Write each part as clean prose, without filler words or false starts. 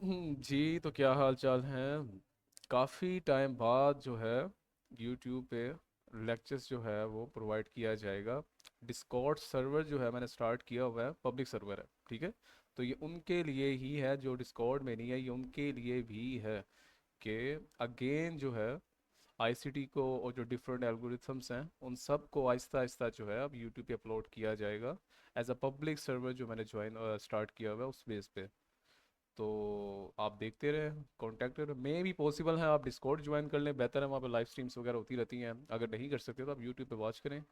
जी, तो क्या हाल चाल है। काफ़ी टाइम बाद जो है यूट्यूब पे लेक्चर्स जो है वो प्रोवाइड किया जाएगा। डिस्कॉर्ड सर्वर जो है मैंने स्टार्ट किया हुआ है, पब्लिक सर्वर है, ठीक है। तो ये उनके लिए ही है जो डिस्कॉर्ड में नहीं है, ये उनके लिए भी है कि अगेन जो है आईसीटी को और जो डिफरेंट एल्गोरिथम्स हैं उन सब को आहिस्ता आहिस्ता जो है अब यूट्यूब पे अपलोड किया जाएगा एज अ पब्लिक सर्वर जो मैंने ज्वाइन स्टार्ट किया हुआ है उस बेस पे। तो आप देखते रहे, कांटेक्ट करें, मे भी पॉसिबल है आप डिस्कॉर्ड ज्वाइन कर लें, बेहतर है, वहाँ पे लाइव स्ट्रीम्स वगैरह होती रहती हैं। अगर नहीं कर सकते तो आप यूट्यूब पे वॉच करें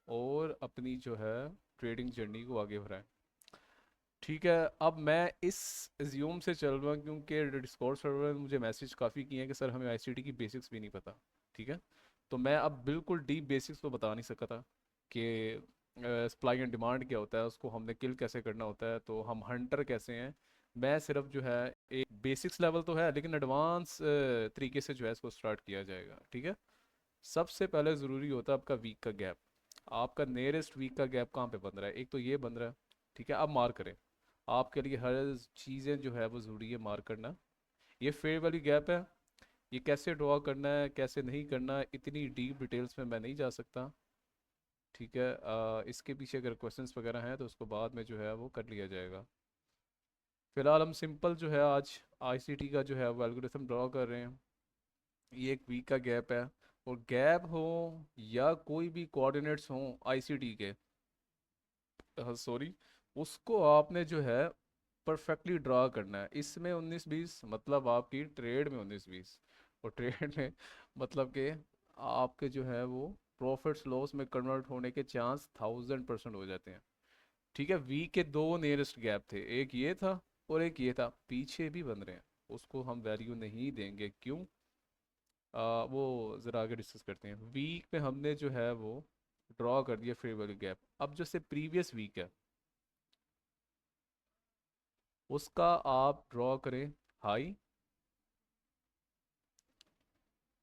और अपनी जो है ट्रेडिंग जर्नी को आगे बढ़ाएं। ठीक है, अब मैं इस एज्यूम से चल रहा हूँ क्योंकि डिस्कॉर्ड सर्वर ने मुझे मैसेज काफ़ी किए हैं कि सर हमें आईसीटी की बेसिक्स भी नहीं पता। ठीक है, तो मैं अब बिल्कुल डीप बेसिक्स तो बता नहीं सकता था कि सप्लाई एंड डिमांड क्या होता है, उसको हमने किल कैसे करना होता है, तो हम हंटर कैसे हैं। मैं सिर्फ जो है एक बेसिक्स लेवल तो है, लेकिन एडवांस तरीके से जो है इसको स्टार्ट किया जाएगा। ठीक है, सबसे पहले ज़रूरी होता है आपका वीक का गैप। आपका नियरेस्ट वीक का गैप कहाँ पे बन रहा है, एक तो ये बन रहा है। ठीक है, आप मार्क करें, आपके लिए हर चीज़ें जो है वो ज़रूरी है मार्क करना। ये फेयर वाली गैप है, ये कैसे ड्रॉ करना है कैसे नहीं करना है, इतनी डीप डिटेल्स में मैं नहीं जा सकता। ठीक है, इसके पीछे अगर क्वेश्चंस वगैरह हैं तो उसको बाद में जो है वो कर लिया जाएगा। फिलहाल हम सिंपल जो है आज आईसीटी का जो है वो एल्गोरिथम ड्रॉ कर रहे हैं। ये एक वीक का गैप है, और गैप हो या कोई भी कोऑर्डिनेट्स हो आईसीटी के, सॉरी, उसको आपने जो है परफेक्टली ड्रा करना है। इसमें 19-20 मतलब आपकी ट्रेड में 19-20, और ट्रेड में मतलब कि आपके जो है वो प्रॉफिट्स लॉस में कन्वर्ट होने के चांस 1000% हो जाते हैं। ठीक है, वीक के दो नियरेस्ट गैप थे, एक ये था और एक ये था, पीछे भी बन रहे हैं, उसको हम वैल्यू नहीं देंगे। क्यों? वो ज़रा आगे डिस्कस करते हैं। वीक में हमने जो है वो ड्रॉ कर दिया फेयर वैल्यू गैप। अब जैसे प्रीवियस वीक है उसका आप ड्रॉ करें हाई।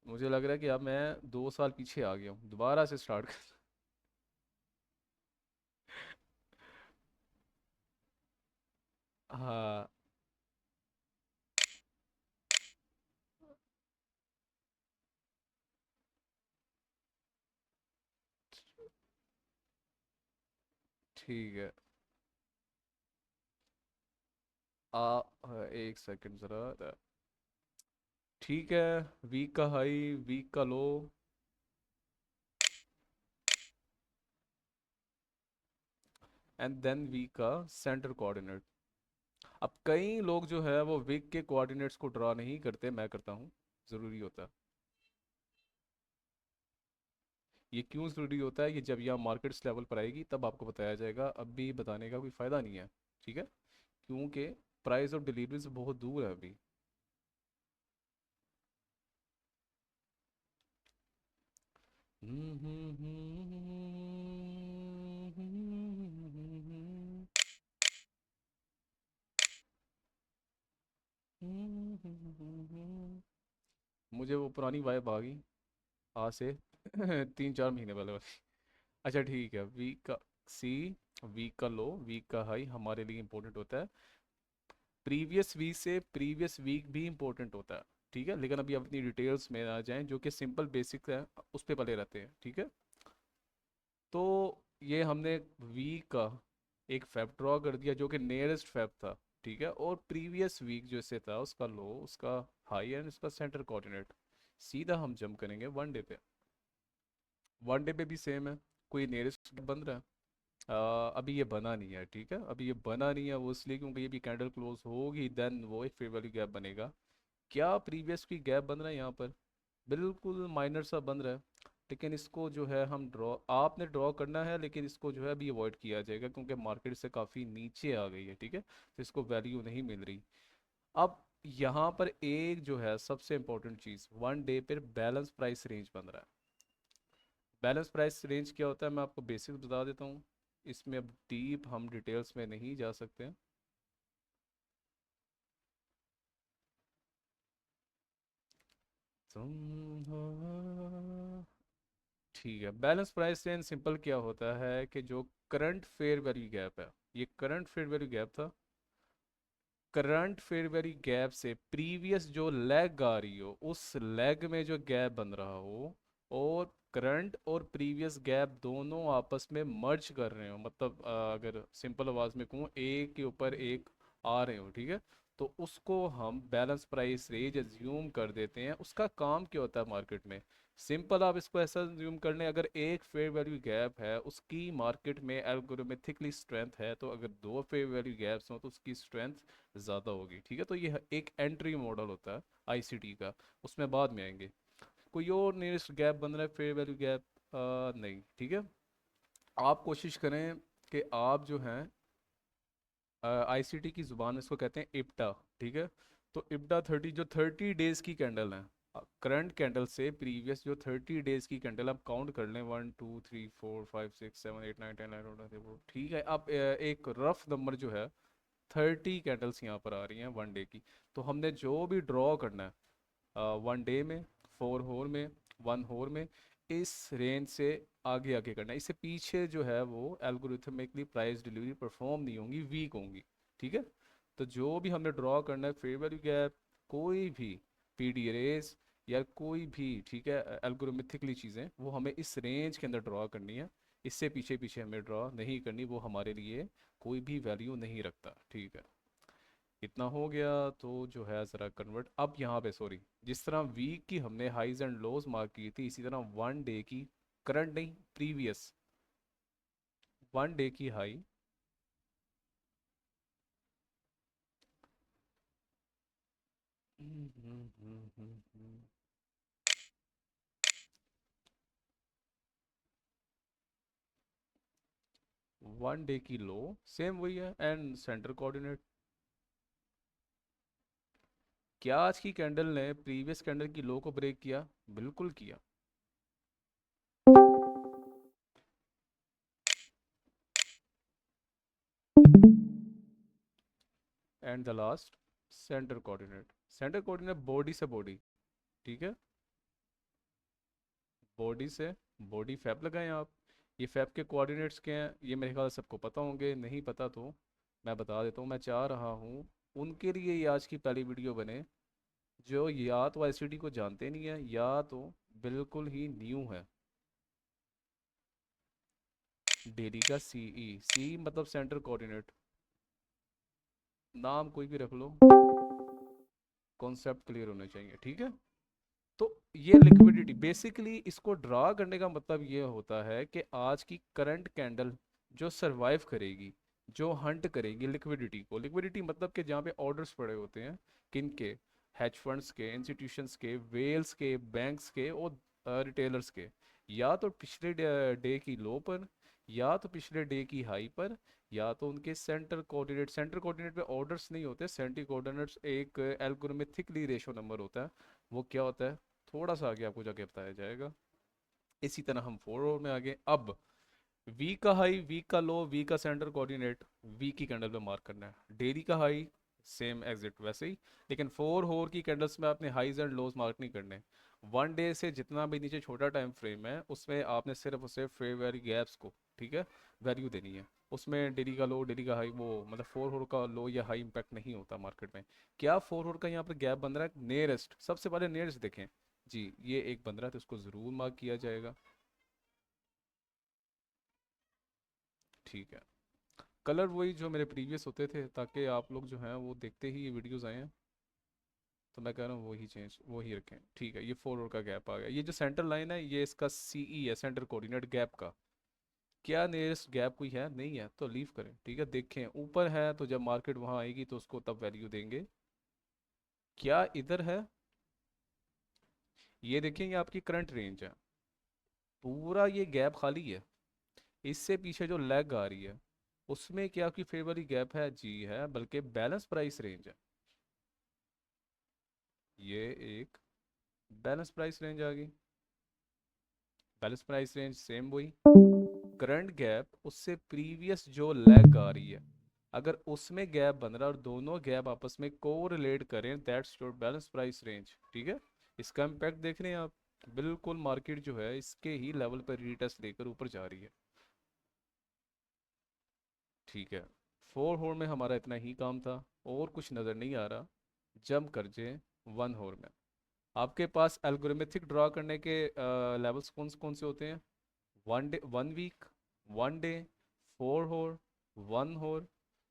मुझे लग रहा है कि अब मैं 2 साल पीछे आ गया हूँ, दोबारा से स्टार्ट कर। हाँ, ठीक है। एक सेकंड ज़रा। ठीक है, वीक का हाई, वीक का लो, एंड देन वीक का सेंटर कोऑर्डिनेट। अब कई लोग जो है वो वीक के कोऑर्डिनेट्स को ड्रा नहीं करते, मैं करता हूँ, ज़रूरी होता है। ये क्यों ज़रूरी होता है, ये जब यहाँ मार्केट्स लेवल पर आएगी तब आपको बताया जाएगा, अभी बताने का कोई फ़ायदा नहीं है। ठीक है, क्योंकि प्राइस ऑफ डिलीवरी से बहुत दूर है अभी। मुझे वो पुरानी वाइब आ गई, आज से 3-4 महीने पहले वाली। अच्छा ठीक है, वीक का सी, वीक का लो, वीक का हाई हमारे लिए इंपॉर्टेंट होता है। प्रीवियस वीक से प्रीवियस वीक भी इंपॉर्टेंट होता है। ठीक है, लेकिन अभी अपनी डिटेल्स में आ जाएं, जो कि सिंपल बेसिक है उस पे पले रहते हैं। ठीक है, तो ये हमने वीक का एक फैब ड्रॉ कर दिया जो कि नियरेस्ट फैब था। ठीक है, और प्रीवियस वीक जैसे था उसका लो, उसका हाई एंड उसका सेंटर कोऑर्डिनेट। सीधा हम जंप करेंगे वन डे पे। वन डे पे भी सेम है, कोई नियरेस्ट बन रहा है। अभी ये बना नहीं है। ठीक है, अभी ये बना नहीं है, वो इसलिए क्योंकि ये भी कैंडल क्लोज होगी देन वो एक फेयर वैल्यू गैप बनेगा। क्या प्रीवियस की गैप बन रहा है यहाँ पर, बिल्कुल माइनर सा बन रहा है। लेकिन इसको जो है हम ड्रॉ, आपने ड्रॉ करना है, लेकिन इसको जो है अभी अवॉइड किया जाएगा क्योंकि मार्केट से काफ़ी नीचे आ गई है। ठीक है, तो इसको वैल्यू नहीं मिल रही। अब यहाँ पर एक जो है सबसे इंपॉर्टेंट चीज़, वन डे पर बैलेंस प्राइस रेंज बन रहा है। बैलेंस प्राइस रेंज क्या होता है मैं आपको बेसिक्स बता देता हूँ, इसमें अब डीप हम डिटेल्स में नहीं जा सकते। तुम हो, ठीक है। बैलेंस प्राइस रेंज सिंपल क्या होता है कि जो करंट फेयर वैल्यू गैप है, ये करंट फेयर वैल्यू गैप था, करंट फेयर वैल्यू गैप से प्रीवियस जो लेग आ रही हो उस लेग में जो गैप बन रहा हो, और करंट और प्रीवियस गैप दोनों आपस में मर्ज कर रहे हो, मतलब अगर सिंपल आवाज में कहूँ एक के ऊपर एक आ रहे हो, ठीक है, तो उसको हम बैलेंस प्राइस रेंज एज्यूम कर देते हैं। उसका काम क्या होता है मार्केट में? सिंपल आप इसको ऐसा ज्यूम कर लें, अगर एक फेयर वैल्यू गैप है उसकी मार्केट में एल्गोरिथमिकली स्ट्रेंथ है, तो अगर दो फेयर वैल्यू गैप्स हो तो उसकी स्ट्रेंथ ज़्यादा होगी, ठीक है। तो ये एक एंट्री मॉडल होता है आईसीटी का, उसमें बाद में आएंगे। कोई और नियरेस्ट गैप बन रहा है फेयर वैल्यू गैप? नहीं, ठीक है। आप कोशिश करें कि आप जो हैं आईसीटी की ज़ुबान में इसको कहते हैं इप्टा, ठीक है। तो इप्टा 30, जो 30 डेज की कैंडल है, करंट कैंडल से प्रीवियस जो 30 डेज की कैंडल आप काउंट कर लें, 1 2 3 4 5 6 7 8 9 10 11 12 13 ठीक है। आप एक रफ नंबर जो है 30 कैंडल्स यहाँ पर आ रही हैं वन डे की। तो हमने जो भी ड्रॉ करना है वन डे में, 4 होर में, 1 होर में, इस रेंज से आगे आगे करना है। इससे पीछे जो है वो एल्गोरिथमिकली प्राइस डिलीवरी परफॉर्म नहीं होंगी, वीक होंगी, ठीक है। तो जो भी हमने ड्रॉ करना है फेयर वैल्यू गैप, कोई भी पीडी रेस या कोई भी, ठीक है, एल्गोरिथमिकली चीज़ें वो हमें इस रेंज के अंदर ड्रॉ करनी है। इससे पीछे पीछे हमें ड्रॉ नहीं करनी, वो हमारे लिए कोई भी वैल्यू नहीं रखता, ठीक है। इतना हो गया। तो जो है ज़रा कन्वर्ट अब यहाँ पे, सॉरी, जिस तरह वीक की हमने हाइज एंड लोज मार्क की थी, इसी तरह वन डे की, करंट नहीं प्रीवियस, वन डे की हाई, वन डे की लो सेम वही है, एंड सेंटर कोऑर्डिनेट। क्या आज की कैंडल ने प्रीवियस कैंडल की लो को ब्रेक किया? बिल्कुल किया। And the last centre coordinate. Centre coordinate body से बॉडी, ठीक है, बॉडी से बॉडी फैप लगाएं आप। ये फैप के कोऑर्डिनेट्स क्या हैं ये मेरे ख्याल से सबको पता होंगे, नहीं पता तो मैं बता देता हूँ। मैं चाह रहा हूँ उनके लिए ये आज की पहली वीडियो बने जो या तो आईसीटी को जानते नहीं है या तो बिल्कुल ही न्यू है। डेली का सीई, सी मतलब सेंटर कोऑर्डिनेट, नाम कोई भी रख लो, कॉन्सेप्ट क्लियर होने चाहिए, ठीक है। तो ये लिक्विडिटी बेसिकली, इसको ड्रा करने का मतलब ये होता है कि आज की करंट कैंडल जो सरवाइव करेगी, जो हंट करेगी लिक्विडिटी को, लिक्विडिटी मतलब कि जहाँ पे ऑर्डर्स पड़े होते हैं, किन के? हैज फंड्स के, इंस्टीट्यूशंस के, वेल्स के, बैंक्स के और रिटेलर्स के, या तो पिछले डे की लो पर, या तो पिछले डे की हाई पर, या तो उनके सेंटर कोऑर्डिनेट। सेंटर कोऑर्डिनेट पे ऑर्डर्स नहीं होते, सेंटर कोऑर्डिनेट्स एक एल्गोरिथमिकली रेशो नंबर होता है। वो क्या होता है थोड़ा सा आगे आपको जाके बताया जाएगा। इसी तरह हम 4 ओवर में आगे। अब वी का हाई, वी का लो, वी का सेंटर कोऑर्डिनेट वी की कैंडल पे मार्क करना है। डेली का हाई सेम एग्जिट वैसे ही, लेकिन 4 होर की कैंडल्स में आपने हाईज एंड लोज मार्क नहीं करने। वन डे से जितना भी नीचे छोटा टाइम फ्रेम है उसमें आपने सिर्फ और सिर्फ फेयर वैल्यू गैप्स को, ठीक है, वैल्यू देनी है। उसमें डेली का लो, डेली का हाई, वो मतलब 4 होर का लो या हाई इंपैक्ट नहीं होता मार्केट में। क्या 4 होर का यहाँ पर गैप बन रहा है? नियरेस्ट, सबसे पहले नियरेस्ट देखें जी, ये एक बन रहा है तो इसको ज़रूर मार्क किया जाएगा, ठीक है। कलर वही जो मेरे प्रीवियस होते थे, ताकि आप लोग जो हैं वो देखते ही ये वीडियोस आए हैं, तो मैं कह रहा हूँ वही चेंज वही रखें, ठीक है। ये 4 का गैप आ गया। ये जो सेंटर लाइन है ये इसका सीई है, सेंटर कोऑर्डिनेट गैप का। क्या नियरेस्ट गैप कोई है? नहीं है तो लीव करें, ठीक है। देखें ऊपर है तो जब मार्केट वहाँ आएगी तो उसको तब वैल्यू देंगे। क्या इधर है? ये देखें, ये आपकी करंट रेंज है, पूरा ये गैप खाली है। इससे पीछे जो लेग आ रही है उसमें क्या आपकी फेवरली गैप है? जी है, बल्कि बैलेंस प्राइस रेंज है। ये एक बैलेंस प्राइस रेंज आ गई। बैलेंस प्राइस रेंज सेम वही, करंट गैप उससे प्रीवियस जो लेग आ रही है, अगर उसमें गैप बन रहा है और दोनों गैप आपस में कोरिलेट करें, that's your balance price range, ठीक है। इसका इम्पैक्ट देख रहे हैं आप, बिल्कुल मार्केट जो है इसके ही लेवल पर रीटेस्ट लेकर ऊपर जा रही है, ठीक है। फोर होर में हमारा इतना ही काम था, और कुछ नज़र नहीं आ रहा। जंप कर जे वन होर में। आपके पास एल्गोरिथमिक ड्रा करने के लेवल्स कौन कौन से होते हैं? One day, one week, one day, four hour, one hour,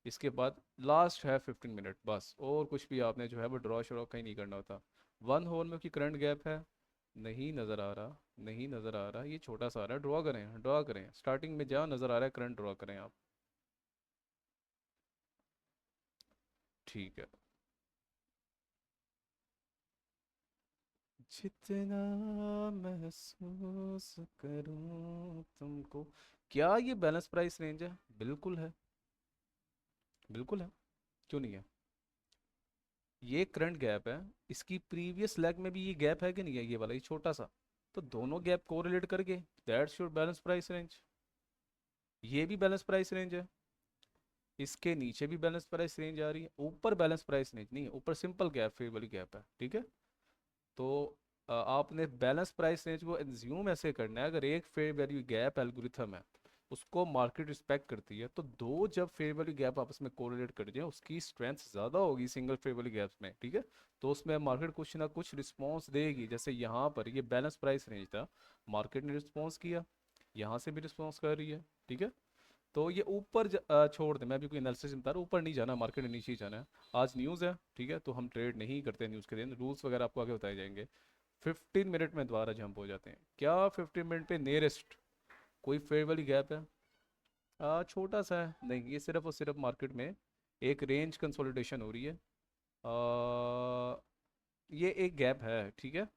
इसके बाद लास्ट है 15 मिनट, बस। और कुछ भी आपने जो है वो ड्रॉ श्रॉ कहीं नहीं करना होता। वन होर में की करंट गैप है, नहीं नज़र आ रहा, नहीं नज़र आ रहा, ये छोटा सा आ रहा है। ड्रॉ करें, ड्रॉ करें, स्टार्टिंग में जहाँ नज़र आ रहा है करंट ड्रॉ करें आप। ठीक है। जितना महसूस करूं तुमको। क्या ये बैलेंस प्राइस रेंज है? बिल्कुल है, बिल्कुल है। क्यों नहीं है? ये करंट गैप है, इसकी प्रीवियस लेग में भी ये गैप है कि नहीं है, ये वाला, ये छोटा सा। तो दोनों गैप कोरिलेट करके that's your balance price range. ये भी बैलेंस प्राइस रेंज है, इसके नीचे भी बैलेंस प्राइस रेंज आ रही है, ऊपर बैलेंस प्राइस रेंज नहीं है, ऊपर सिंपल गैप, फेयर वाली गैप है, ठीक है। तो आपने बैलेंस प्राइस रेंज को एज्यूम ऐसे करना है, अगर एक फेयर वैल्यू गैप एल्गोरिथम है, उसको मार्केट रिस्पेक्ट करती है, तो दो जब फेयर वैल्यू गैप आपस में कोरिलेट कर जाए, उसकी स्ट्रेंथ ज़्यादा होगी सिंगल फेयर वैल्यू गैप्स में, ठीक है। तो उसमें मार्केट कुछ ना कुछ रिस्पॉन्स देगी। जैसे यहाँ पर ये बैलेंस प्राइस रेंज था, मार्केट ने रिस्पॉन्स किया, यहाँ से भी रिस्पॉन्स कर रही है, ठीक है। तो ये ऊपर छोड़ दें, मैं अभी कोई एनालिसिस बता रहा हूँ, ऊपर नहीं जाना, मार्केट ने नीचे ही जाना है। आज न्यूज़ है, ठीक है, तो हम ट्रेड नहीं करते न्यूज़ के दिन, रूल्स वगैरह आपको आगे बताए जाएंगे। 15 मिनट में दोबारा जंप हो जाते हैं क्या? 15 मिनट पे नियरेस्ट कोई फेयर वाली गैप है? छोटा सा है, नहीं, ये सिर्फ और सिर्फ मार्केट में एक रेंज कंसोलिडेशन हो रही है। ये एक गैप है, ठीक है।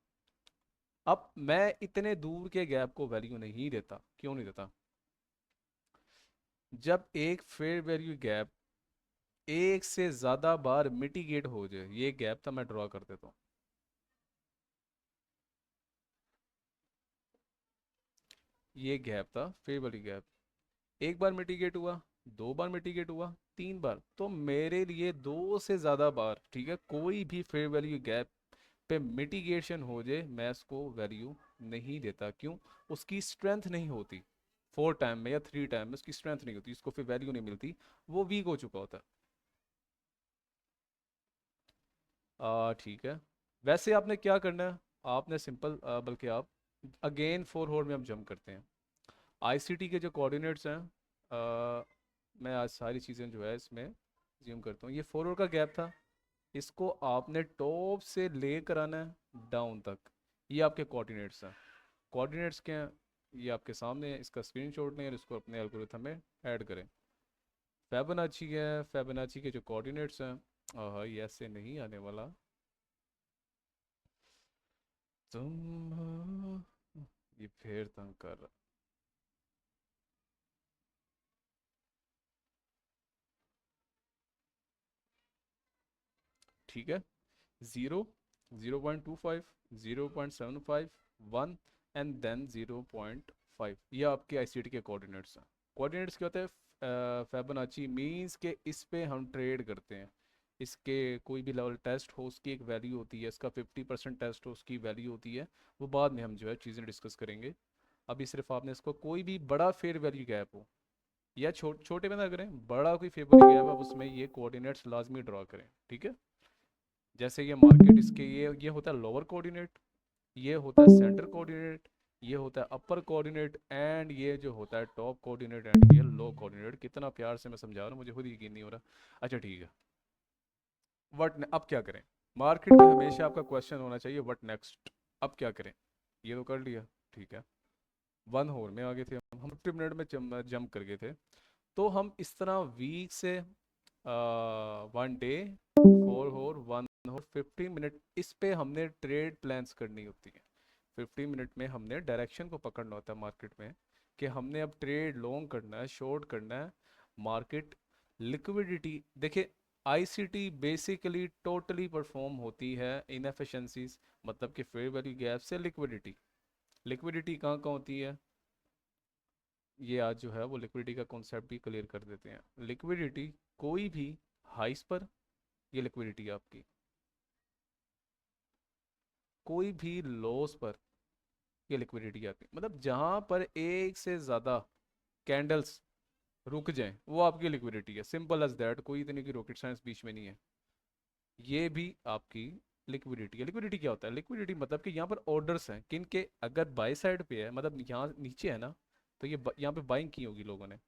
अब मैं इतने दूर के गैप को वैल्यू नहीं देता, क्यों नहीं देता? जब एक फेयर वैल्यू गैप एक से ज़्यादा बार मिटिगेट हो जाए, ये गैप था, मैं ड्रॉ कर देता हूँ। ये गैप था फेयर वैल्यू गैप, एक बार मिटिगेट हुआ, दो बार मिटिगेट हुआ, तीन बार, तो मेरे लिए दो से ज़्यादा बार, ठीक है, कोई भी फेयर वैल्यू गैप पे मिटिगेशन हो जाए, मैं इसको वैल्यू नहीं देता। क्यों? उसकी स्ट्रेंथ नहीं होती, फोर टाइम में या थ्री टाइम में उसकी स्ट्रेंथ नहीं होती, इसको फिर वैल्यू नहीं मिलती, वो वीक हो चुका होता है। ठीक है। वैसे आपने क्या करना है? आपने सिंपल, बल्कि आप अगेन फोर होल्ड में हम जंप करते हैं। आईसीटी के जो कोऑर्डिनेट्स हैं, मैं आज सारी चीज़ें जो है इसमें ज्यूम करता हूँ। ये फॉरवर्ड का गैप था, इसको आपने टॉप से लेकर आना है डाउन तक। ये आपके कोऑर्डिनेट्स हैं। कोऑर्डिनेट्स क्या हैं? ये आपके सामने है, इसका स्क्रीनशॉट लें और इसको अपने एल्गोरिथम में ऐड करें। फेबोनाची है, फेबोनाची के जो कोऑर्डिनेट्स हैं, ये ऐसे नहीं आने वाला। तुम हो, ये फिर तंग कर रहा। ठीक है। 0, 0.25, 0.75, 1 एंड देन 0.5, ये आपके आईसीटी के कोऑर्डिनेट्स हैं। कोऑर्डिनेट्स क्या होता है? फेबोनाची मींस के इस पे हम ट्रेड करते हैं। इसके कोई भी लेवल टेस्ट हो उसकी एक वैल्यू होती है, इसका 50% टेस्ट हो उसकी वैल्यू होती है। वो बाद में हम जो है चीज़ें डिस्कस करेंगे। अभी सिर्फ आपने इसको कोई भी बड़ा फेयर वैल्यू गैप हो या छोटे में ना करें, बड़ा कोई फेयर वैल्यू गैप है उसमें ये कोऑर्डिनेट्स लाजमी ड्रॉ करें, ठीक है। जैसे ये मार्केट, इसके ये होता है लोअर कोऑर्डिनेट, ये होता है सेंटर कोऑर्डिनेट, ये होता है अपर कोऑर्डिनेट, एंड ये जो होता है टॉप कोऑर्डिनेट, एंड ये लो कोऑर्डिनेट। कितना प्यार से मैं समझा रहा हूँ, मुझे खुद यकीन नहीं हो रहा। अच्छा ठीक है। अब क्या करें? मार्केट में हमेशा आपका क्वेश्चन होना चाहिए व्हाट नेक्स्ट। अब क्या करें? ये तो कर लिया, ठीक है। वन होर में आ गए थे हम 50 मिनट में जंप कर गए थे। तो हम इस तरह वीक से one day, four hour, one होर, 15 मिनट, इस पे हमने ट्रेड प्लान्स करनी होती है। 15 मिनट में हमने डायरेक्शन को पकड़ना होता है मार्केट में, कि हमने अब ट्रेड लॉन्ग करना है, शॉर्ट करना है। मार्केट लिक्विडिटी देखिए, आईसीटी बेसिकली टोटली परफॉर्म होती है इनएफिशिएंसीज, मतलब कि फेयर वैल्यू गैप से लिक्विडिटी। लिक्विडिटी कहाँ कहाँ होती है? ये आज जो है वो लिक्विडिटी का कॉन्सेप्ट भी क्लियर कर देते हैं। लिक्विडिटी कोई भी हाइस पर, ये लिक्विडिटी आपकी, कोई भी लॉस पर, ये लिक्विडिटी आती है। मतलब जहां पर एक से ज़्यादा कैंडल्स रुक जाएं, वो आपकी लिक्विडिटी है, सिंपल एज दैट, कोई इतनी की रॉकेट साइंस बीच में नहीं है। ये भी आपकी लिक्विडिटी है। लिक्विडिटी क्या होता है? लिक्विडिटी मतलब कि यहाँ पर ऑर्डर्स हैं किन के, अगर बाय साइड पे है, मतलब यहाँ नीचे है ना, तो ये यहाँ पे बाइंग की होगी लोगों ने,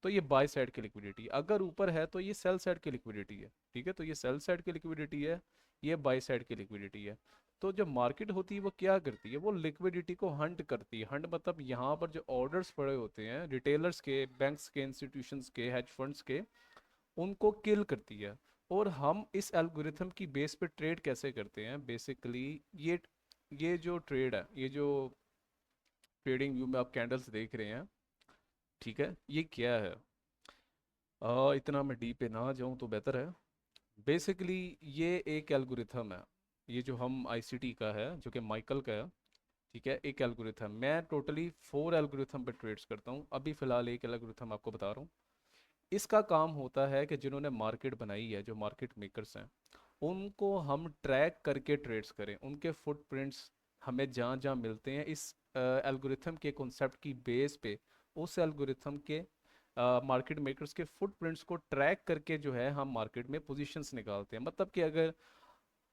तो ये बाय साइड की लिक्विडिटी। अगर ऊपर है तो ये सेल साइड की लिक्विडिटी है, ठीक है, तो ये सेल साइड की लिक्विडिटी है, ये बाय साइड की लिक्विडिटी है। तो जो मार्केट होती है वो क्या करती है? वो लिक्विडिटी को हंट करती है। हंट मतलब यहाँ पर जो ऑर्डर्स पड़े होते हैं रिटेलर्स के, बैंक्स के, इंस्टीट्यूशंस के, हेज फंड्स के, उनको किल करती है। और हम इस एल्गोरिथम की बेस पे ट्रेड कैसे करते हैं बेसिकली, ये जो ट्रेड है, ये जो ट्रेडिंग व्यू में आप कैंडल्स देख रहे हैं, ठीक है, ये क्या है? इतना मैं डीप पे ना जाऊं तो बेहतर है। बेसिकली ये एक एल्गोरिथम है, ये जो हम आईसीटी का है, जो कि माइकल का है, ठीक है, एक एल्गोरिथम। मैं टोटली 4 एल्गोरिथम पे ट्रेड्स करता हूँ, अभी फिलहाल एक एल्गोरिथम आपको बता रहा हूँ। इसका काम होता है कि जिन्होंने मार्केट बनाई है, जो मार्केट मेकर्स हैं, उनको हम ट्रैक करके ट्रेड्स करें, उनके फुटप्रिंट्स हमें जहाँ जहाँ मिलते हैं इस एल्गोरिथम के कॉन्सेप्ट की बेस पे, उस एल्गोरिथम के मार्केट मेकर्स के फुटप्रिंट्स को ट्रैक करके जो है हम मार्केट में पोजीशंस निकालते हैं। मतलब कि अगर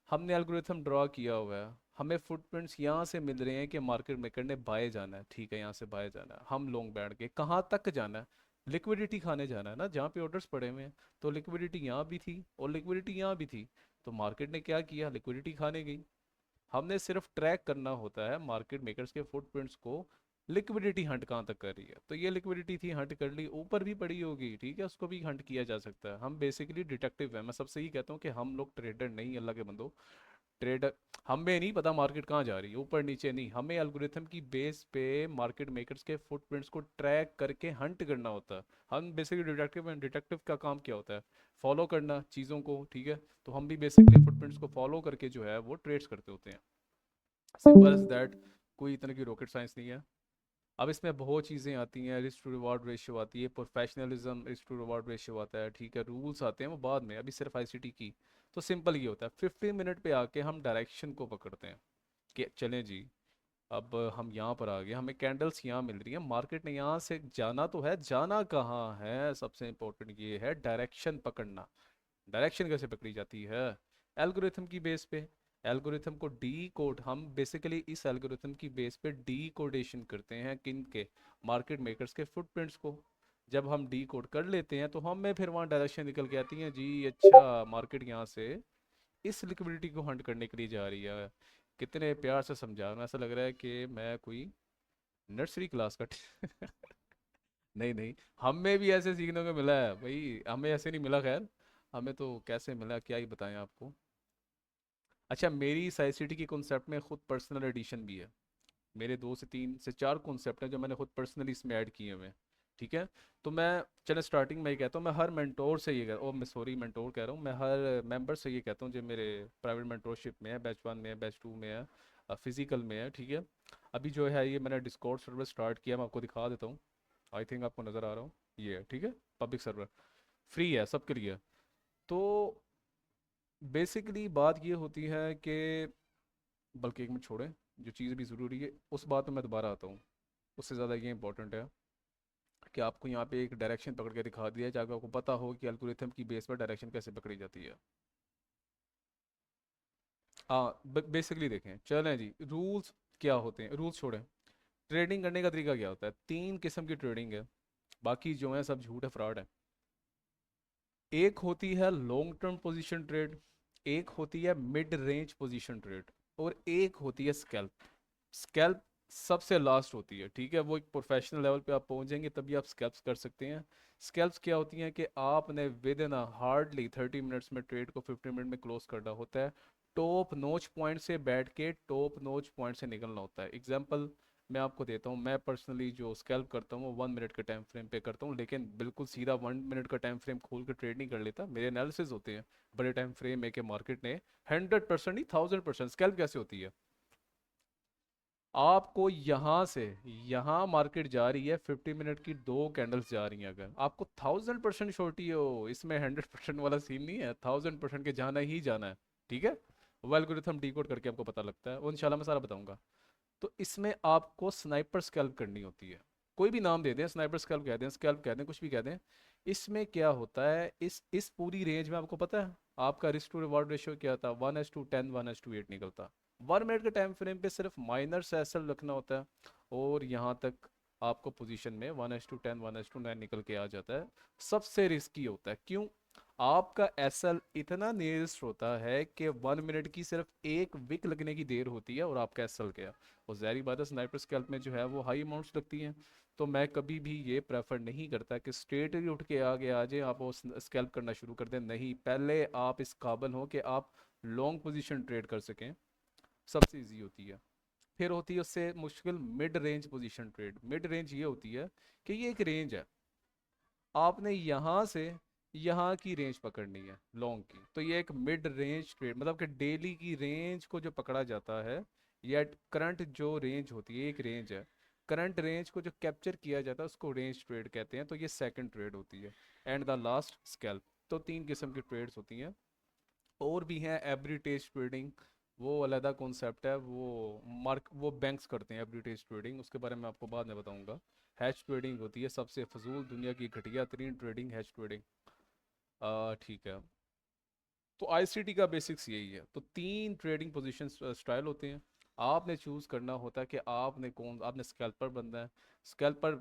हमने एल्गोरिथम ड्रॉ किया हुआ है, हमें फुटप्रिंट्स यहाँ से मिल रहे हैं कि मार्केट मेकर ने बाय जाना है, ठीक है, यहाँ से बाय जाना है, हम लोग बैठ के कहाँ तक जाना है? लिक्विडिटी खाने जाना है ना, जहाँ पे ऑर्डर्स पड़े हुए हैं। तो लिक्विडिटी यहाँ भी थी और लिक्विडिटी यहाँ भी थी, तो मार्केट ने क्या किया? लिक्विडिटी खाने गई। हमने सिर्फ ट्रैक करना होता है मार्केट मेकर्स के फुटप्रिंट्स को, लिक्विडिटी हंट कहाँ तक कर रही है। तो ये लिक्विडिटी थी, हंट कर ली, ऊपर भी पड़ी होगी, ठीक है, उसको भी हंट किया जा सकता है। हम बेसिकली डिटेक्टिव हैं। मैं सबसे ही कहता हूँ कि हम लोग ट्रेडर नहीं, अल्लाह के बंदो, ट्रेडर। हमें नहीं पता मार्केट कहाँ जा रही है, ऊपर नीचे नहीं, हमें एल्गोरिथम की बेस पे मार्केट मेकर्स के फुटप्रिंट्स को ट्रैक करके हंट करना होता है। हम बेसिकली डिटेक्टिव हैं। डिटेक्टिव का काम क्या होता है? फॉलो करना चीज़ों को, ठीक है, तो हम भी बेसिकली फुटप्रिंट्स को फॉलो करके जो है वो ट्रेड्स करते होते हैं। सिंपल एज दैट, कोई इतने की रॉकेट साइंस नहीं है। अब इसमें बहुत चीज़ें आती हैं, रिस्क टू रिवॉर्ड रेशियो आती है, professionalism, risk to reward ratio आता है, ठीक है, रूल्स आते हैं, वो बाद में, अभी सिर्फ आईसीटी की। तो सिंपल ये होता है, 15 मिनट पे आके हम डायरेक्शन को पकड़ते हैं कि चलें जी, अब हम यहाँ पर आ गए, हमें कैंडल्स यहाँ मिल रही हैं, मार्केट ने यहाँ से जाना तो है, जाना कहाँ है? सबसे इंपॉर्टेंट ये है डायरेक्शन पकड़ना। डायरेक्शन कैसे पकड़ी जाती है? एल्गोरिथम की बेस पे। एल्गोरिथम को डी कोड, हम बेसिकली इस एल्गोरिथम की बेस पे डी कोडेशन करते हैं किन के? मार्केट मेकर्स के फुटप्रिंट्स को। जब हम डी कोड कर लेते हैं तो हमें फिर वहाँ डायरेक्शन निकल के आती है जी, अच्छा मार्केट यहाँ से इस लिक्विडिटी को हंट करने के लिए जा रही है। कितने प्यार से समझा रहा हूं, ऐसा लग रहा है कि मैं कोई नर्सरी क्लास का नहीं नहीं, हमें भी ऐसे सीखने को मिला है भाई, हमें ऐसे नहीं मिला, खैर हमें तो कैसे मिला क्या ही बताएं आपको। अच्छा, मेरी इस आईसीटी की कॉन्सेप्ट में खुद पर्सनल एडिशन भी है। मेरे 2 से 3 से 4 कॉन्सेप्ट हैं जो मैंने खुद पर्सनली इसमें ऐड किए हुए हैं, ठीक है। तो मैं, चलो स्टार्टिंग में ही कहता हूँ, मैं हर मेंटोर से ये कह, ओ मैं सॉरी मेंटोर कह रहा हूँ, मैं हर मेंबर से ये कहता हूँ जो मेरे प्राइवेट मेंटोरशिप में है, बैच 1 में है, बैच 2 में है, फिजिकल में है, ठीक है। अभी जो है ये मैंने डिस्कॉर्ड सर्वर स्टार्ट किया, मैं आपको दिखा देता हूँ, आई थिंक आपको नज़र आ रहा हूँ, ये है, ठीक है, पब्लिक सर्वर, फ्री है सबके लिए। तो बेसिकली बात ये होती है कि, बल्कि एक मिनट छोड़ें, जो चीज़ भी ज़रूरी है उस बात में मैं दोबारा आता हूँ, उससे ज़्यादा ये इंपॉर्टेंट है कि आपको यहाँ पे एक डायरेक्शन पकड़ के दिखा दिया है, ताकि आपको पता हो कि एल्गोरिथम की बेस पर डायरेक्शन कैसे पकड़ी जाती है। हाँ, बेसिकली देखें, चलें जी, रूल्स क्या होते हैं, रूल्स छोड़ें। ट्रेडिंग करने का तरीका क्या होता है? 3 किस्म की ट्रेडिंग है, बाकी जो है सब झूठ है, फ्रॉड है। एक होती है लॉन्ग टर्म पोजीशन ट्रेड, एक होती है मिड रेंज पोजीशन ट्रेड, और एक होती है स्कैल्प। स्कैल्प सबसे लास्ट होती है, ठीक है, वो एक प्रोफेशनल लेवल पे आप पहुंचेंगे तभी आप स्कैल्प्स कर सकते हैं। स्कैल्प्स क्या होती हैं कि आपने विद इन हार्डली 30 मिनट्स में ट्रेड को 15 मिनट में क्लोज करना होता है। टॉप नोच पॉइंट से बैठ के टॉप नोच पॉइंट से निकलना होता है। एग्जांपल मैं आपको देता हूँ, मैं पर्सनली जो स्कैल्प करता हूँ वो 1 मिनट के टाइम फ्रेम पे करता हूँ, लेकिन बिल्कुल सीधा 1 मिनट का टाइम फ्रेम खोल के ट्रेड नहीं कर लेता, मेरे एनालिसिस होते हैं बड़े टाइम फ्रेम में कि मार्केट ने 100% नहीं 1000%। स्कैल्प कैसे होती है? आपको यहाँ से, यहाँ मार्केट जा रही है, 50 मिनट की 2 कैंडल्स जा रही हैं, अगर आपको 1000% श्योरिटी हो, इसमें 100% वाला सीन नहीं है, 1000% के जाना ही जाना है, ठीक है। वो एल्गोरिथम डिकोड करके आपको पता लगता है, वो इंशाल्लाह मैं सारा बताऊंगा। तो इसमें आपको स्नाइपर स्कैल्प करनी होती है। कोई भी नाम दे दें, स्नाइपर स्कैल्प कह दें, स्कैल्प कह दें, कुछ भी कह दें। इसमें क्या होता है, इस पूरी रेंज में आपको पता है आपका रिस्क टू रिवॉर्ड रेशियो क्या था, 1:10, 1:8 निकलता। 1 मिनट के टाइम फ्रेम पे सिर्फ माइनर से एसएल रखना होता है, और यहाँ तक आपको पोजीशन में 1:10, 1:9 निकल के आ जाता है। सबसे रिस्की होता है, क्यों? आपका एसएल इतना नियरेस्ट होता है कि 1 मिनट की सिर्फ एक विक लगने की देर होती है, और आपका एसएल क्या, और ज़ाहिर बात है स्नाइपर स्कैल्प में जो है वो हाई अमाउंट्स लगती हैं। तो मैं कभी भी ये प्रेफर नहीं करता कि स्ट्रेट ही उठ के आगे आ जाए आप वो स्कैल्प करना शुरू कर दें। नहीं, पहले आप इस काबिल हो कि आप लॉन्ग पोजीशन ट्रेड कर सकें, सबसे इजी होती है। फिर होती है उससे मुश्किल mid range position trade. Mid range ये होती है कि ये एक रेंज है, आपने यहाँ से यहाँ की रेंज पकड़नी है लॉन्ग की, तो ये एक मिड रेंज ट्रेड, मतलब कि डेली की रेंज को जो पकड़ा जाता है, या करंट जो रेंज होती है, एक रेंज है, करंट रेंज को जो कैप्चर किया जाता है उसको रेंज ट्रेड कहते हैं। तो ये सेकंड ट्रेड होती है, एंड द लास्ट स्कैल्प। तो तीन किस्म की ट्रेड्स होती हैं। और भी हैं एवरीटेज ट्रेडिंग, वो अलग कॉन्सेप्ट है, वो बैंक्स करते हैं एवरीटेज ट्रेडिंग, उसके बारे में आपको बाद में बताऊंगा। हैश ट्रेडिंग होती है सबसे फजूल, दुनिया की घटिया तरीन ट्रेडिंग, हैश ट्रेडिंग। ठीक है। तो आईसीटी का बेसिक्स यही है। तो तीन ट्रेडिंग पोजीशन स्टाइल होते हैं, आपने चूज करना होता है कि आपने स्कैल्पर बनना है। स्कैल्पर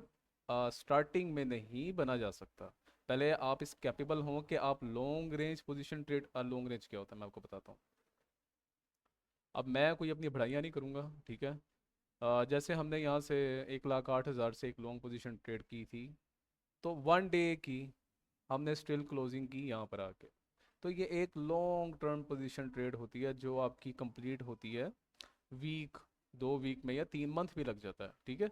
स्टार्टिंग में नहीं बना जा सकता, पहले आप इस कैपेबल हों कि आप long range position trade. Long range क्या होता है मैं आपको बताता हूँ। अब मैं कोई अपनी बढ़ाइयाँ नहीं करूँगा, ठीक है। जैसे हमने यहाँ से 1,08,000 से एक लॉन्ग पोजीशन ट्रेड की थी, तो 1 डे की हमने स्टिल क्लोजिंग की यहाँ पर आके, तो ये एक लॉन्ग टर्म पोजीशन ट्रेड होती है जो आपकी कंप्लीट होती है वीक, 2 वीक में, या 3 मंथ भी लग जाता है, ठीक है।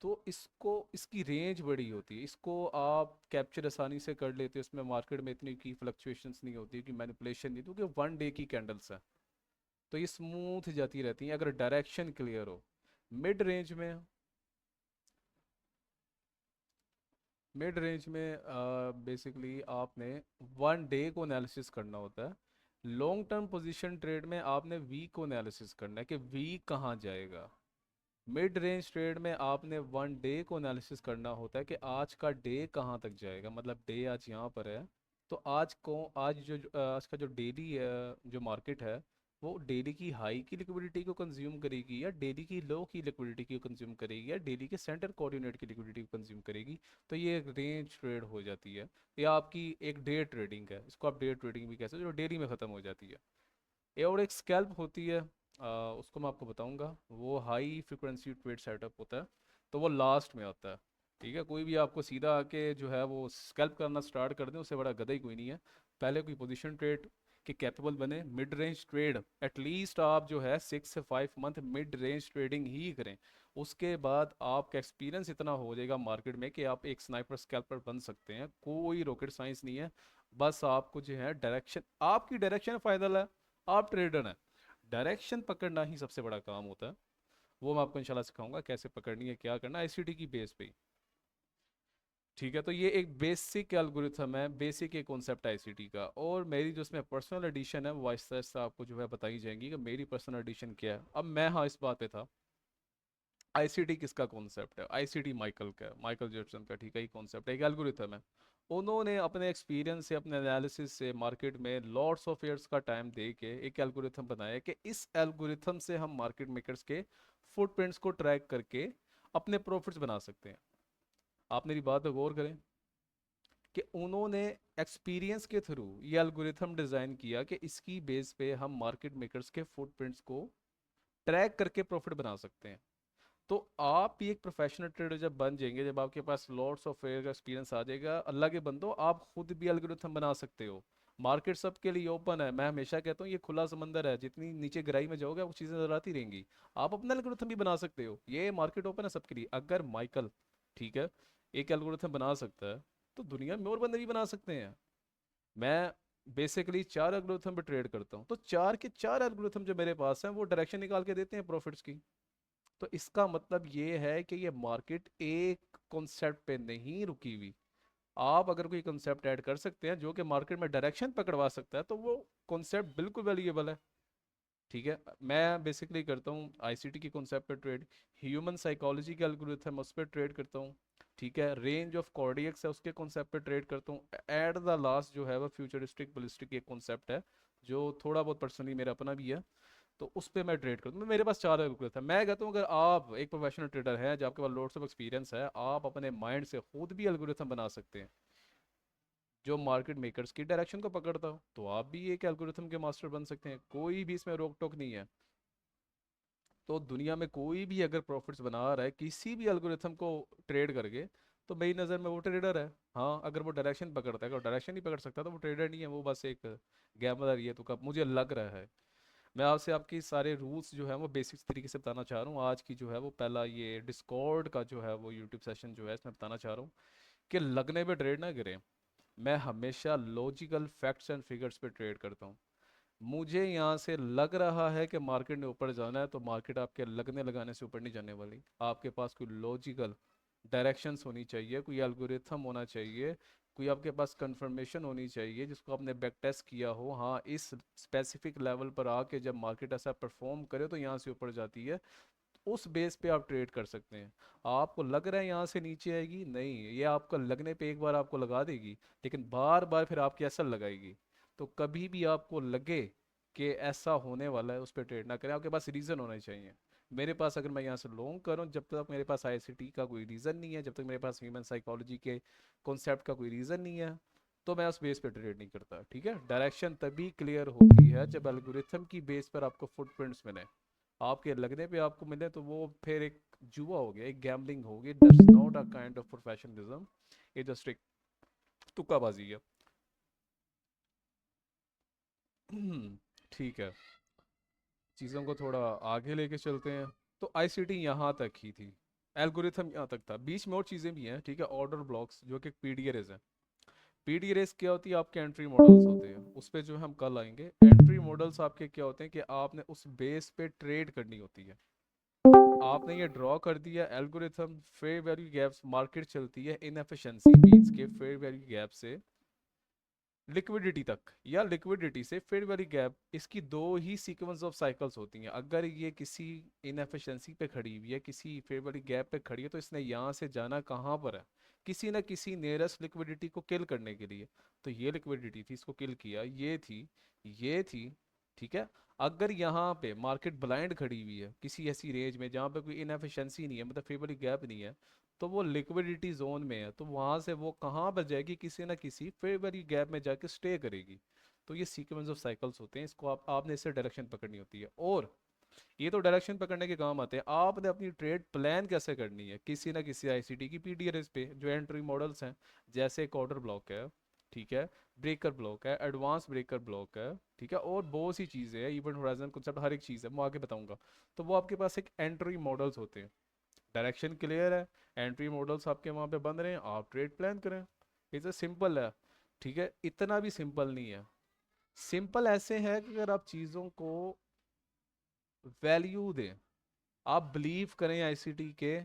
तो इसको, इसकी रेंज बड़ी होती है, इसको आप कैप्चर आसानी से कर लेते हो, इसमें मार्केट में इतनी की फ्लक्चुएशंस नहीं होती, कि मैनिपुलेशन नहीं, क्योंकि 1 डे की कैंडल्स है, तो ये स्मूथ जाती रहती हैं अगर डायरेक्शन क्लियर हो। मिड रेंज में मिड रेंज में बेसिकली आपने 1 डे को एनालिसिस करना होता है। लॉन्ग टर्म पोजीशन ट्रेड में आपने वीक को एनालिसिस करना है कि वीक कहाँ जाएगा। मिड रेंज ट्रेड में आपने 1 डे को एनालिसिस करना होता है कि आज का डे कहाँ तक जाएगा, मतलब डे आज यहाँ पर है, तो आज का जो डेली जो मार्केट है, वो डेली की हाई की लिक्विडिटी को कंज्यूम करेगी, या डेली की लो की लिक्विडिटी को कंज्यूम करेगी, या डेली के सेंटर कोऑर्डिनेट की लिक्विडिटी को कंज्यूम करेगी। तो ये एक रेंज ट्रेड हो जाती है, या आपकी एक डे ट्रेडिंग है, इसको आप डे ट्रेडिंग भी कह सकते हो, जो डेली में ख़त्म हो जाती है। ये और एक स्कैल्प होती है, उसको मैं आपको बताऊंगा, वो हाई फ्रिक्वेंसी ट्रेड सेटअप होता है, तो वो लास्ट में आता है, ठीक है। कोई भी आपको सीधा आके जो है वो स्कैल्प करना स्टार्ट कर दें, उससे बड़ा गधा ही कोई नहीं है। पहले कोई पोजीशन ट्रेड के कैपेबल बने, मिड रेंज ट्रेड एटलीस्ट आप जो है 6 से 5 मंथ मिड रेंज ट्रेडिंग ही करें। उसके बाद आपका एक्सपीरियंस इतना हो जाएगा मार्केट में कि आप एक स्नाइपर स्कैल्पर बन सकते हैं, कोई रॉकेट साइंस नहीं है। बस आपको जो है डायरेक्शन, आपकी डायरेक्शन फाइनल है, आप ट्रेडर हैं, डायरेक्शन पकड़ना ही सबसे बड़ा काम होता है। वो मैं आपको इंशाल्लाह सिखाऊंगा कैसे पकड़नी है, क्या करना है, आईसीटी की बेस पे ही। ठीक है, तो ये एक बेसिक एल्गोरिथम है, बेसिक एक कॉन्सेप्ट है आईसीटी का। और मेरी जो इसमें पर्सनल एडिशन है वो आहिस्ता आहिस्ता आपको जो है बताई जाएंगी कि मेरी पर्सनल एडिशन क्या है। अब मैं, हाँ, इस बात पे था, आईसीटी किसका कॉन्सेप्ट है? आईसीटी माइकल का है, माइकल जैक्सन का, ठीक है। ही कॉन्सेप्ट है, एक एल्गोरिथम है। उन्होंने अपने एक्सपीरियंस से, अपने एनालिसिस से, मार्केट में लॉट्स ऑफ ईयर्स का टाइम दे के एक एल्गोरिथम बनाया कि इस एल्गोरिथम से हम मार्केट मेकर्स के फुटप्रिंट्स को ट्रैक करके अपने प्रॉफिट्स बना सकते हैं। आप मेरी बात पर गौर करें कि उन्होंने एक्सपीरियंस के थ्रू ये एल्गोरिथम डिज़ाइन किया कि इसकी बेस पे हम मार्केट मेकर्स के फुटप्रिंट्स को ट्रैक करके प्रॉफिट बना सकते हैं। तो आप भी एक प्रोफेशनल ट्रेडर जब बन जाएंगे, जब आपके पास लॉट्स ऑफ एयर का एक्सपीरियंस आ जाएगा, अल्लाह के बंदो, आप खुद भी एल्गोरिथम बना सकते हो। मार्केट सबके लिए ओपन है, मैं हमेशा कहता हूँ ये खुला समंदर है, जितनी नीचे गहराई में जाओगे आपको चीज़ें नजर आती रहेंगी। आप अपना एल्गोरिथम भी बना सकते हो, ये मार्केट ओपन है सबके लिए। अगर माइकल, ठीक है, एक एल्गोरिथम बना सकता है, तो दुनिया में और बंदे भी बना सकते हैं। मैं बेसिकली 4 एल्गोरिथम पे ट्रेड करता हूँ, तो 4 के 4 एल्गोरिथम जो मेरे पास हैं वो डायरेक्शन निकाल के देते हैं प्रॉफिट्स की। तो इसका मतलब ये है कि ये मार्केट एक कॉन्सेप्ट पे नहीं रुकी हुई। आप अगर कोई कॉन्सेप्ट ऐड कर सकते हैं जो कि मार्केट में डायरेक्शन पकड़वा सकता है, तो वो कॉन्सेप्ट बिल्कुल वैल्यूएबल है। ठीक है, मैं बेसिकली करता हूँ आईसीटी के कॉन्सेप्ट पे ट्रेड, ह्यूमन साइकोलॉजी के एल्गोरिथम उस पर ट्रेड करता हूँ, ठीक है, रेंज ऑफ कॉर्डियक्स है उसके कॉन्सेप्ट पे ट्रेड करता हूँ, एट द लास्ट जो है वो फ्यूचरिस्टिक बलिस्टिक एक कॉन्सेप्ट है जो थोड़ा बहुत पर्सनली मेरा अपना भी है, तो उस पर मैं ट्रेड करता हूँ। मेरे पास चार एल्गोरिथम है। मैं कहता हूँ अगर आप एक प्रोफेशनल ट्रेडर हैं जो आपके पास लोड्स ऑफ एक्सपीरियंस है, आप अपने माइंड से खुद भी एल्गोरिथम बना सकते हैं जो मार्केट मेकर्स की डायरेक्शन को पकड़ता हो, तो आप भी एक एल्गोरिथम के मास्टर बन सकते हैं, कोई भी इसमें रोक टोक नहीं है। तो दुनिया में कोई भी अगर प्रॉफिट्स बना रहा है किसी भी एल्गोरिथम को ट्रेड करके, तो मेरी नज़र में वो ट्रेडर है। हाँ, अगर वो डायरेक्शन पकड़ता है, अगर डायरेक्शन नहीं पकड़ सकता तो वो ट्रेडर नहीं है, वो बस एक गैमलर ही है। तो कब मुझे लग रहा है, मैं आपसे आपकी सारे रूल्स जो है वो बेसिक्स तरीके से बताना चाह रहा हूँ। आज की जो है वो पहला ये डिस्कॉर्ड का जो है वो यूट्यूब सेशन जो है इसमें बताना चाह रहा हूँ कि लगने पे ट्रेड ना करें। मैं हमेशा लॉजिकल फैक्ट्स एंड फिगर्स पे ट्रेड करता हूँ। मुझे यहाँ से लग रहा है कि मार्केट ने ऊपर जाना है, तो मार्केट आपके लगने लगाने से ऊपर नहीं जाने वाली। आपके पास कोई लॉजिकल डायरेक्शंस होनी चाहिए, कोई एल्गोरिथम होना चाहिए, कोई आपके पास कंफर्मेशन होनी चाहिए जिसको आपने बैक टेस्ट किया हो, हाँ इस स्पेसिफिक लेवल पर आके जब मार्केट ऐसा परफॉर्म करे तो यहाँ से ऊपर जाती है। उस बेस पे आप ट्रेड कर सकते हैं। आपको लग रहा है यहाँ से नीचे आएगी, नहीं, ये आपका लगने पे एक बार आपको लगा देगी, लेकिन बार बार फिर आपकी असल लगाएगी। तो कभी भी आपको लगे कि ऐसा होने वाला है, उस पर ट्रेड ना करें, आपके पास रीज़न होना चाहिए। मेरे पास अगर मैं यहाँ से लॉन्ग करूँ, जब तक मेरे पास आईसीटी का कोई रीज़न नहीं है, जब तक मेरे पास ह्यूमन साइकोलॉजी के कॉन्सेप्ट का कोई रीज़न नहीं है, तो मैं उस बेस पे ट्रेड नहीं करता। ठीक है, डायरेक्शन तभी क्लियर होती है जब एल्गोरिथम की बेस पर आपको फुटप्रिंट्स मिले। आपके लगने पे आपको मिले तो वो फिर एक जुआ हो गया, एक गैम्बलिंग हो गई। That's not a kind of professionalism, ये जस्ट एक तुक्काबाजी है। ठीक है, चीज़ों को थोड़ा आगे लेके चलते हैं। तो आईसीटी यहाँ तक ही थी, एल्गोरिथम यहाँ तक था, बीच में और चीज़ें भी हैं। ठीक है, ऑर्डर ब्लॉक्स जो कि पीडीआरएस है। पीडीआरएस क्या होती है? आपके एंट्री मॉडल्स होते हैं, उस पर जो हम कल आएंगे। एंट्री मॉडल्स आपके क्या होते हैं कि आपने उस बेस पे ट्रेड करनी होती है। आपने ये ड्रॉ कर दिया algorithm, fair value gaps, market चलती है इनएफिशिएंसी मींस के फेयर वैल्यू गैप से लिक्विडिटी तक, या लिक्विडिटी से फेयर वैल्यू गैप, इसकी दो ही सीक्वेंस ऑफ साइकिल्स होती हैं। अगर ये किसी इनएफिशिएंसी पे खड़ी हुई है, किसी फेयर वैल्यू गैप पे खड़ी है, तो इसने यहाँ से जाना कहाँ पर है? किसी ना किसी नियरेस्ट लिक्विडिटी को किल करने के लिए। तो ये लिक्विडिटी थी, इसको किल किया, ये थी, ये थी। ठीक है, अगर यहाँ पे मार्केट ब्लाइंड खड़ी हुई है किसी ऐसी रेंज में जहाँ पे कोई इनएफिशिएंसी नहीं है, मतलब फेवर वैल्यू गैप नहीं है, तो वो लिक्विडिटी जोन में है, तो वहां से वो कहाँ पर जाएगी? किसी ना किसी फेयर वैल्यू गैप में जाके स्टे करेगी। तो ये सीक्वेंस ऑफ साइकिल्स होते हैं, इसको आपने इससे डायरेक्शन पकड़नी होती है। और ये तो डायरेक्शन पकड़ने के काम आते हैं, आपने अपनी ट्रेड प्लान कैसे करनी है किसी ना किसी आईसीटी की पीडीआरएस पे। जो एंट्री मॉडल्स हैं, जैसे एक ऑर्डर ब्लॉक है, ठीक है, ब्रेकर ब्लॉक है, एडवांस ब्रेकर ब्लॉक है, ठीक है, और बहुत सी चीज़ें हैं, इवेंट होराइजन कॉन्सेप्ट, हर एक चीज़ है, मैं आगे बताऊंगा। तो वो आपके पास एक एंट्री मॉडल्स होते हैं। डायरेक्शन क्लियर है, एंट्री मॉडल्स आपके वहाँ पे बन रहे हैं, आप ट्रेड प्लान करें। इसे सिंपल है। ठीक है, इतना भी सिंपल नहीं है। सिंपल ऐसे है कि अगर आप चीज़ों को वैल्यू दें, आप बिलीव करें आईसीटी के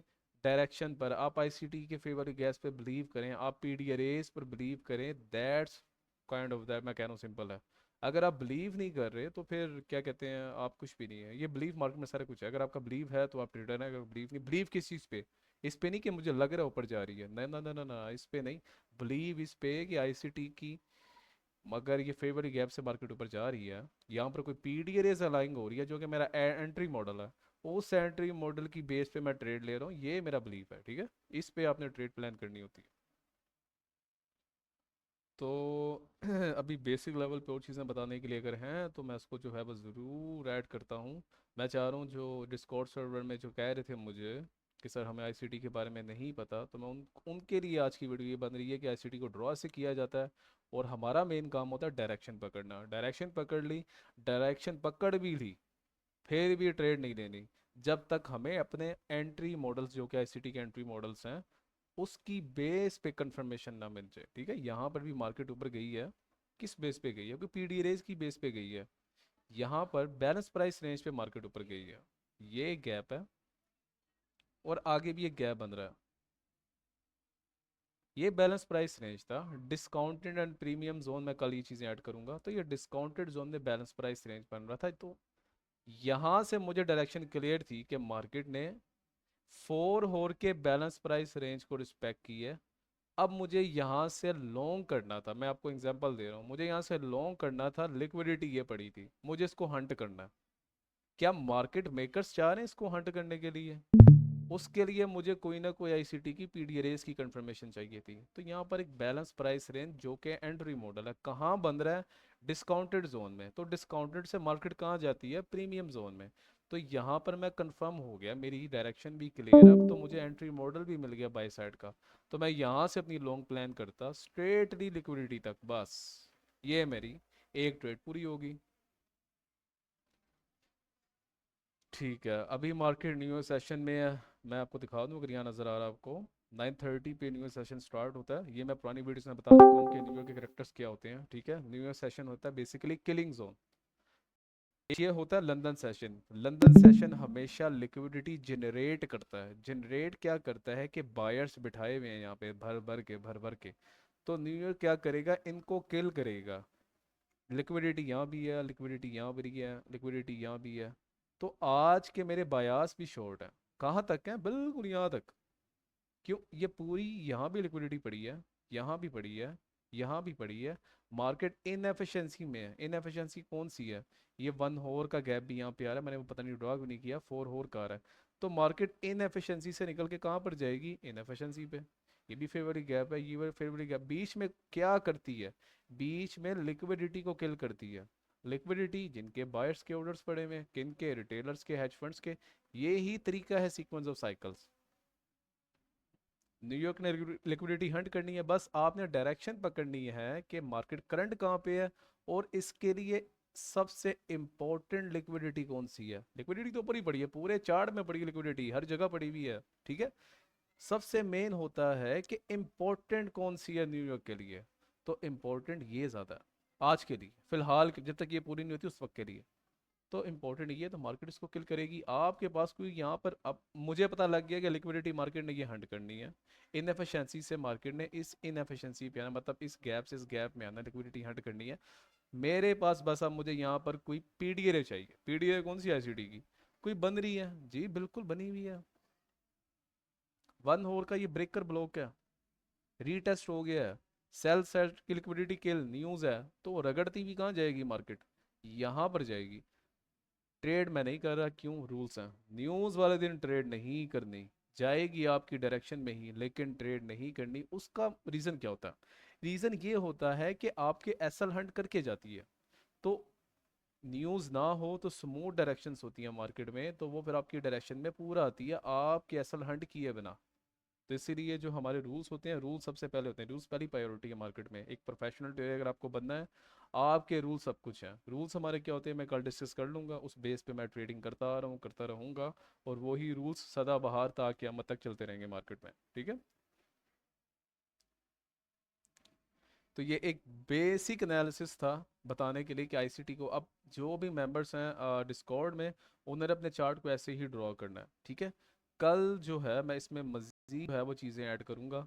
डायरेक्शन पर, आप आईसीटी के फेवर गैस पे बिलीव करें, आप पीडीआरएस पर बिलीव करें, दैट्स काइंड ऑफ दैट, मैं कह रहा हूँ सिंपल है। अगर आप बिलीव नहीं कर रहे तो फिर क्या कहते हैं, आप कुछ भी नहीं है। ये बिलीव मार्केट में सारा कुछ है। अगर आपका बिलीव है तो आप ट्रेडर हैं, अगर बिलीव नहीं, बिलीव किस चीज़ पे? इस पे नहीं कि मुझे लग रहा है ऊपर जा रही है, ना ना ना ना ना, इस पे नहीं। बिलीव इस पे कि आईसीटी की, मगर ये फेवर गैप से मार्केट ऊपर जा रही है, यहाँ पर कोई पीडीआरएस अलाइंग हो रही है जो कि मेरा एंट्री मॉडल है, उस एंट्री मॉडल की बेस पे मैं ट्रेड ले रहा हूँ, ये मेरा बिलीफ है। ठीक है, इस पे आपने ट्रेड प्लान करनी होती है। तो अभी बेसिक लेवल पे और चीज़ें बताने के लिए अगर हैं तो मैं इसको जो है बस ज़रूर ऐड करता हूँ। मैं चाह रहा हूँ जो डिस्कॉर्ड सर्वर में जो कह रहे थे मुझे कि सर हमें आईसीटी के बारे में नहीं पता, तो मैं उनके लिए आज की वीडियो ये बन रही है कि आईसीटी को ड्रॉ से किया जाता है, और हमारा मेन काम होता है डायरेक्शन पकड़ना। डायरेक्शन पकड़ ली, डायरेक्शन पकड़ भी ली, फिर भी ट्रेड नहीं लेनी जब तक हमें अपने एंट्री मॉडल्स जो कि आईसीटी के एंट्री मॉडल्स हैं उसकी बेस पे कंफर्मेशन ना मिल जाए। ठीक है, यहाँ पर भी मार्केट ऊपर गई है, किस बेस पे गई है? क्योंकि पीडीआरएस की बेस पे गई है। यहाँ पर बैलेंस प्राइस रेंज पे मार्केट ऊपर गई है, ये गैप है, और आगे भी एक गैप बन रहा है। ये बैलेंस प्राइस रेंज था, डिस्काउंटेड एंड प्रीमियम जोन, मैं कल ये चीज़ें ऐड करूंगा। तो ये डिस्काउंटेड जोन में बैलेंस प्राइस रेंज बन रहा था, तो यहाँ से मुझे डायरेक्शन क्लियर थी कि मार्केट ने 4 होर के बैलेंस प्राइस रेंज को रिस्पेक्ट की है। अब मुझे यहाँ से लॉन्ग करना था, मैं आपको एग्जांपल दे रहा हूँ, मुझे यहाँ से लॉन्ग करना था, लिक्विडिटी ये पड़ी थी, मुझे इसको हंट करना है। क्या मार्केट मेकर्स चाह रहे हैं इसको हंट करने के लिए? उसके लिए मुझे कोई ना कोई आईसीटी की पीडी रेस की कंफर्मेशन चाहिए थी। तो यहाँ पर एक बैलेंस प्राइस रेंज जो कि एंट्री मॉडल है, कहाँ बन रहा है? डिस्काउंटेड जोन में। तो डिस्काउंटेड से मार्केट कहाँ जाती है? प्रीमियम जोन में। तो यहाँ पर मैं कंफर्म हो गया, मेरी डायरेक्शन भी क्लियर, अब तो मुझे एंट्री मॉडल भी मिल गया बाई साइड का। तो मैं यहाँ से अपनी लॉन्ग प्लान करता स्ट्रेटली लिक्विडिटी तक, बस ये मेरी एक ट्रेड पूरी होगी। ठीक है, अभी मार्केट न्यू सेशन में है, मैं आपको दिखा दूँ अगर यहाँ नज़र आ रहा है आपको। 9:30 पे न्यू सेशन स्टार्ट होता है, ये मैं पुरानी वीडियोस में बता चुका हूँ कि न्यू के करेक्टर्स क्या होते हैं। ठीक है, न्यू सेशन होता है बेसिकली किलिंग जोन। ये होता है लंदन सेशन। लंदन सेशन हमेशा लिक्विडिटी जनरेट करता है। जनरेट क्या करता है कि बायर्स बिठाए हुए हैं यहाँ पे भर भर के, भर भर के। तो न्यूयॉर्क क्या करेगा? इनको किल करेगा। लिक्विडिटी यहाँ भी है, लिक्विडिटी यहाँ भी है, लिक्विडिटी यहाँ भी है। तो आज के मेरे बायास भी शॉर्ट हैं। कहाँ तक है? बिल्कुल यहाँ तक। क्यों? ये पूरी यहाँ भी लिक्विडिटी पड़ी है, यहाँ भी पड़ी है, यहाँ भी पड़ी है। मार्केट इनएफिशिएंसी में है। इनएफिशिएंसी कौन सी है? ये 1 होर का गैप भी यहाँ पे आ रहा है, मैंने वो पता नहीं ड्रॉ भी नहीं किया, 4 होर का आ रहा है। तो मार्केट इनएफिशिएंसी से निकल के कहाँ पर जाएगी? इनएफिशिएंसी पे। ये भी फेवरेट गैप है, ये भी फेवरेट गैप। बीच में क्या करती है? बीच में लिक्विडिटी को किल करती है। लिक्विडिटी जिनके बायर्स के ऑर्डर्स पड़े हुए हैं, किन के? रिटेलर्स के, हेज फंड्स के। ये ही तरीका है सीक्वेंस ऑफ साइकिल्स। न्यूयॉर्क ने लिक्विडिटी हंट करनी है, बस आपने डायरेक्शन पकड़नी है कि मार्केट करंट कहाँ पे है। और इसके लिए सबसे इंपॉर्टेंट लिक्विडिटी कौन सी है? लिक्विडिटी तो ऊपर ही पड़ी है, पूरे चार्ट में पड़ी है लिक्विडिटी, हर जगह पड़ी हुई है। ठीक है, सबसे मेन होता है कि इंपॉर्टेंट कौन सी है न्यूयॉर्क के लिए। तो इंपॉर्टेंट ये ज़्यादा है आज के लिए, फिलहाल जब तक ये पूरी नहीं होती उस वक्त के लिए। तो इंपॉर्टेंट ये है, तो मार्केट इसको किल करेगी। आपके पास कोई यहाँ पर, अब मुझे पता लग गया कि लिक्विडिटी मार्केट ने ये हंट करनी है। इनएफिशिएंसी से मार्केट ने इस इनएफिशिएंसी पे आना, मतलब इस गैप से इस गैप में आना, लिक्विडिटी हंट करनी है। मेरे पास बस अब मुझे यहाँ पर कोई पीडीए चाहिए। पीडीए कौन सी? आईसीटी की। कोई बन रही है जी, बिल्कुल बनी हुई है। 1 होर का ये ब्रेकर ब्लॉक है, रीटेस्ट हो गया है। सेल सेट की लिक्विडिटी किल न्यूज़ है, तो रगड़ती भी कहाँ जाएगी मार्केट? यहाँ पर जाएगी। ट्रेड मैं नहीं कर रहा, क्यों? रूल्स हैं। न्यूज़ वाले दिन ट्रेड नहीं करनी, जाएगी आपकी डायरेक्शन में ही, लेकिन ट्रेड नहीं करनी। उसका रीज़न क्या होता है? रीज़न ये होता है कि आपके एसएल हंट करके जाती है। तो न्यूज़ ना हो तो स्मूथ डायरेक्शंस होती हैं मार्केट में, तो वो फिर आपकी डायरेक्शन में पूरा आती है आपके एसएल हंट किए बिना। तो इसीलिए जो हमारे रूल्स होते हैं, रूल्स सबसे पहले होते हैं। रूल्स पहली प्रायोरिटी है मार्केट में। एक प्रोफेशनल ट्रेडर अगर आपको बनना है, आपके रूल सब कुछ हैं। रूल्स हमारे क्या होते हैं मैं कल डिस्कस कर लूँगा, उस बेस पे मैं ट्रेडिंग करता आ रहा हूँ, करता रहूँगा। और वही रूल्स सदाबहार ता क़यामत तक चलते रहेंगे मार्केट में। ठीक है, तो ये एक बेसिक एनालिसिस था बताने के लिए कि आईसीटी को अब जो भी मेंबर्स हैं डिस्कॉर्ड में, उन्होंने अपने चार्ट को ऐसे ही ड्रॉ करना है। ठीक है, कल जो है मैं इसमें मज़ीद है वो चीज़ें ऐड करूँगा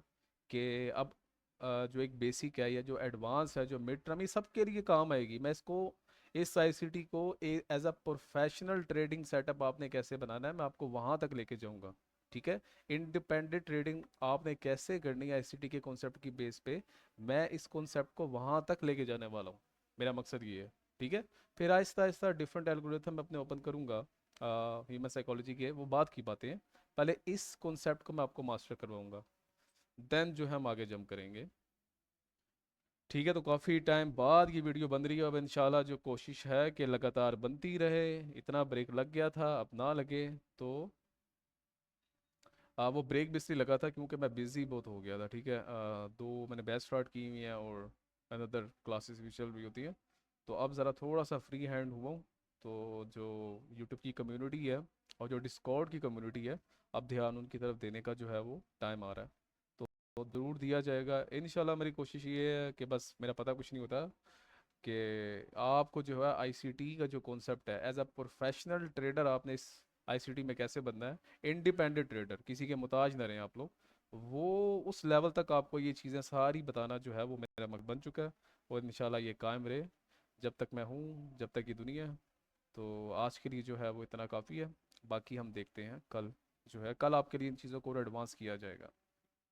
कि अब जो एक बेसिक है या जो एडवांस है, जो मिड टर्म, ये सबके लिए काम आएगी। मैं इसको, इस आईसीटी को as a professional trading setup आपने कैसे बनाना है, मैं आपको वहाँ तक लेके जाऊँगा। ठीक है, इंडिपेंडेंट ट्रेडिंग आपने कैसे करनी है आईसीटी के कॉन्सेप्ट की बेस पे, मैं इस कॉन्सेप्ट को वहाँ तक लेके जाने वाला हूँ। मेरा मकसद ये है। ठीक है, फिर आहिस्ता आहिस्ता डिफरेंट एल्गोरिथम अपने ओपन करूँगा। ह्यूमन साइकोलॉजी के वो बात की बातें हैं, पहले इस कॉन्सेप्ट को मैं आपको मास्टर करवाऊँगा, देन जो है हम आगे जंप करेंगे। ठीक है, तो काफ़ी टाइम बाद ये वीडियो बन रही है। अब इंशाल्लाह जो कोशिश है कि लगातार बनती रहे। इतना ब्रेक लग गया था, अब ना लगे। तो वो ब्रेक भी इसलिए लगा था क्योंकि मैं बिज़ी बहुत हो गया था। ठीक है, दो मैंने बैच स्टार्ट की हुई हैं और अनदर क्लासेस भी चल रही होती हैं। तो अब ज़रा थोड़ा सा फ्री हैंड हुआ हूँ। तो जो यूट्यूब की कम्युनिटी है और जो डिस्कॉर्ड की कम्युनिटी है, अब ध्यान उनकी तरफ देने का जो है वो टाइम आ रहा है। तो ज़रूर दिया जाएगा इंशाल्लाह। मेरी कोशिश ये है कि बस, मेरा पता कुछ नहीं होता, कि आपको जो है आईसीटी का जो कॉन्सेप्ट है, एज अ प्रोफेशनल ट्रेडर आपने इस आईसीटी में कैसे बनना है। इंडिपेंडेंट ट्रेडर, किसी के मुताज ना रहें आप लोग। वो उस लेवल तक आपको ये चीज़ें सारी बताना जो है वो मेरा मकसद बन चुका है। और इंशाल्लाह ये कायम रहे जब तक मैं हूँ, जब तक ये दुनिया है। तो आज के लिए जो है वो इतना काफ़ी है। बाकी हम देखते हैं कल, जो है कल आपके लिए इन चीज़ों को और एडवांस किया जाएगा।